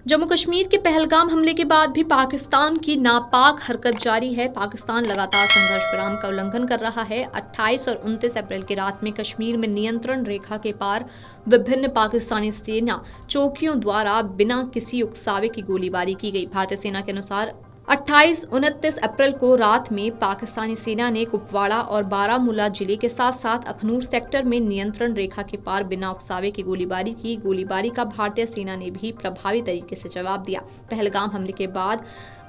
जम्मू कश्मीर के पहलगाम हमले के बाद भी पाकिस्तान की नापाक हरकत जारी है। पाकिस्तान लगातार संघर्ष विराम का उल्लंघन कर रहा है। 28 और 29 अप्रैल की रात में कश्मीर में नियंत्रण रेखा के पार विभिन्न पाकिस्तानी सेना चौकियों द्वारा बिना किसी उकसावे की गोलीबारी की गई। भारतीय सेना के अनुसार 28-29 अप्रैल को रात में पाकिस्तानी सेना ने कुपवाड़ा और बारामूला जिले के साथ साथ अखनूर सेक्टर में नियंत्रण रेखा के पार बिना उकसावे की गोलीबारी की। गोलीबारी का भारतीय सेना ने भी प्रभावी तरीके से जवाब दिया। पहलगाम हमले के बाद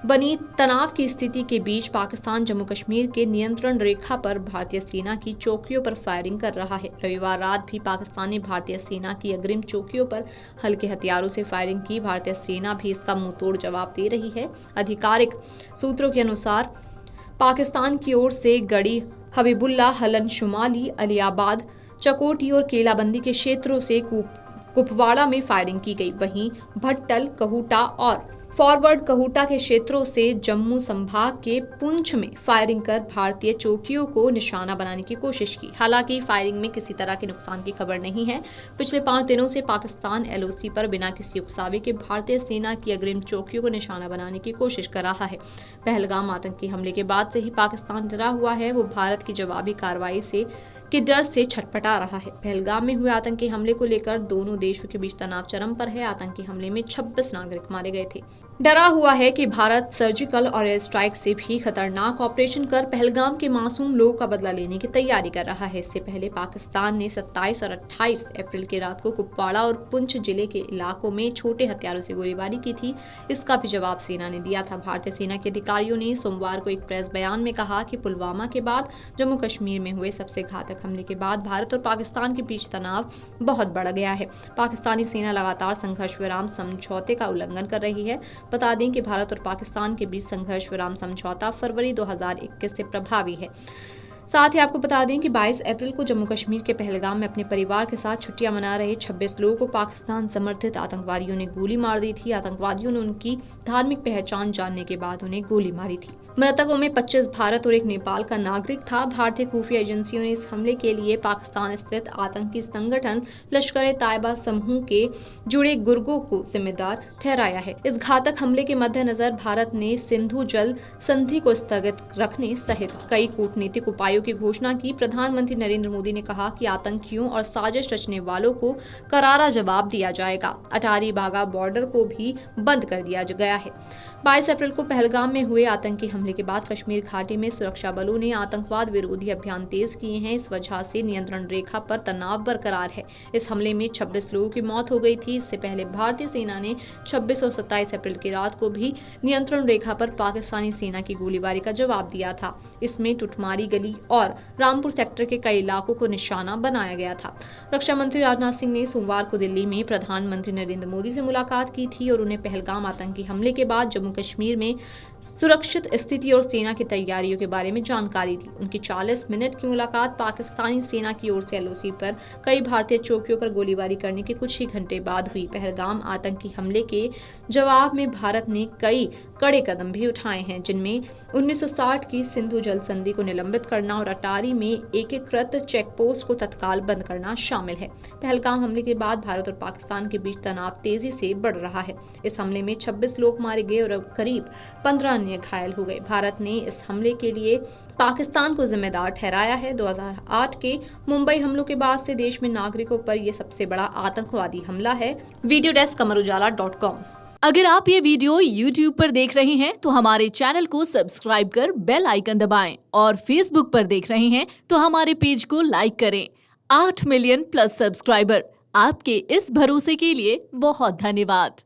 बनी तनाव की स्थिति के बीच पाकिस्तान जम्मू कश्मीर के नियंत्रण रेखा पर भारतीय सेना की चौकियों पर फायरिंग कर रहा है। रविवार रात भी पाकिस्तान ने भारतीय सेना की अग्रिम चौकियों पर हल्के हथियारों से फायरिंग की। भारतीय सेना भी इसका मुंहतोड़ जवाब दे रही है। आधिकारिक सूत्रों के अनुसार पाकिस्तान की ओर से गढ़ी हबीबुल्ला, हलन शुमाली, अलियाबाद, चकोटी और केलाबंदी के क्षेत्रों से कुपवाड़ा में फायरिंग की गई। वहीं भट्टल, कहूटा और फॉरवर्ड कहूटा के क्षेत्रों से जम्मू संभाग के पुंछ में फायरिंग कर भारतीय चौकियों को निशाना बनाने की कोशिश की। हालांकि फायरिंग में किसी तरह के नुकसान की खबर नहीं है। पिछले 5 दिनों से पाकिस्तान एलओसी पर बिना किसी उकसावे के भारतीय सेना की अग्रिम चौकियों को निशाना बनाने की कोशिश कर रहा है। पहलगाम आतंकी हमले के बाद से ही पाकिस्तान डरा हुआ है। वो भारत की जवाबी कार्रवाई के डर से छटपटा रहा है। पहलगाम में हुए आतंकी हमले को लेकर दोनों देशों के बीच तनाव चरम पर है। आतंकी हमले में 26 नागरिक मारे गए थे। डरा हुआ है कि भारत सर्जिकल और एयर स्ट्राइक से भी खतरनाक ऑपरेशन कर पहलगाम के मासूम लोगों का बदला लेने की तैयारी कर रहा है। इससे पहले पाकिस्तान ने 27 और 28 अप्रैल की रात को कुपवाड़ा और पुंछ जिले के इलाकों में छोटे हथियारों से गोलीबारी की थी। इसका भी जवाब सेना ने दिया था। भारतीय सेना के अधिकारियों ने सोमवार को एक प्रेस बयान में कहा कि पुलवामा के बाद जम्मू कश्मीर में हुए सबसे घातक हमले के बाद भारत और पाकिस्तान के बीच तनाव बहुत बढ़ गया है। पाकिस्तानी सेना लगातार संघर्ष विराम समझौते का उल्लंघन कर रही है। बता दें कि भारत और पाकिस्तान के बीच संघर्ष विराम समझौता फरवरी 2021 से प्रभावी है। साथ ही आपको बता दें कि 22 अप्रैल को जम्मू कश्मीर के पहलगाम में अपने परिवार के साथ छुट्टियां मना रहे 26 लोगों को पाकिस्तान समर्थित आतंकवादियों ने गोली मार दी थी। आतंकवादियों ने उनकी धार्मिक पहचान जानने के बाद उन्हें गोली मारी थी। मृतकों में 25 भारत और एक नेपाल का नागरिक था। भारतीय खुफिया एजेंसियों ने इस हमले के लिए पाकिस्तान स्थित आतंकी संगठन लश्कर-ए-तैयबा समूह के जुड़े गुर्गों को जिम्मेदार ठहराया है। इस घातक हमले के मद्देनजर भारत ने सिंधु जल संधि को स्थगित रखने सहित कई कूटनीतिक उपायों की घोषणा की। प्रधानमंत्री नरेंद्र मोदी ने कहा कि आतंकियों और साजिश रचने वालों को करारा जवाब दिया जाएगा। अटारी बागा बॉर्डर को भी बंद कर दिया गया है। 22 अप्रैल को पहलगाम में हुए आतंकी हमले के बाद कश्मीर घाटी में सुरक्षा बलों ने आतंकवाद विरोधी अभियान तेज किए हैं। इस वजह से नियंत्रण रेखा पर तनाव बरकरार है। इस हमले में 26 लोगों की मौत हो गई थी। इससे पहले भारतीय सेना ने 26 और 27 अप्रैल की रात को भी नियंत्रण रेखा पर पाकिस्तानी सेना की गोलीबारी का जवाब दिया था। इसमें टुटमारी गली और रामपुर सेक्टर के कई इलाकों को निशाना बनाया गया था। रक्षा मंत्री राजनाथ सिंह ने सोमवार को दिल्ली में प्रधानमंत्री नरेंद्र मोदी से मुलाकात की थी और उन्हें पहलगाम आतंकी हमले के बाद जम्मू कश्मीर में सुरक्षित स्थिति और सेना की तैयारियों के बारे में जानकारी दी। उनकी 40 मिनट की मुलाकात पाकिस्तानी सेना की ओर से एलओसी पर कई भारतीय चौकियों पर गोलीबारी करने के कुछ ही घंटे बाद हुई। पहलगाम आतंकी हमले के जवाब में भारत ने कई कड़े कदम भी उठाए हैं, जिनमें 1960 की सिंधु जल संधि को निलंबित करना और अटारी में एकीकृत चेक पोस्ट को तत्काल बंद करना शामिल है। पहलगाम हमले के बाद भारत और पाकिस्तान के बीच तनाव तेजी से बढ़ रहा है। इस हमले में 26 लोग मारे गए और करीब 15 अन्य घायल हो गए। भारत ने इस हमले के लिए पाकिस्तान को जिम्मेदार ठहराया है। 2008 के मुंबई हमलों के बाद से देश में नागरिकों पर यह सबसे बड़ा आतंकवादी हमला है। Video desk amarujala.com। अगर आप ये वीडियो YouTube पर देख रहे हैं तो हमारे चैनल को सब्सक्राइब कर बेल आइकन दबाएं और Facebook पर देख रहे हैं तो हमारे पेज को लाइक करें। 8 मिलियन प्लस सब्सक्राइबर, आपके इस भरोसे के लिए बहुत धन्यवाद।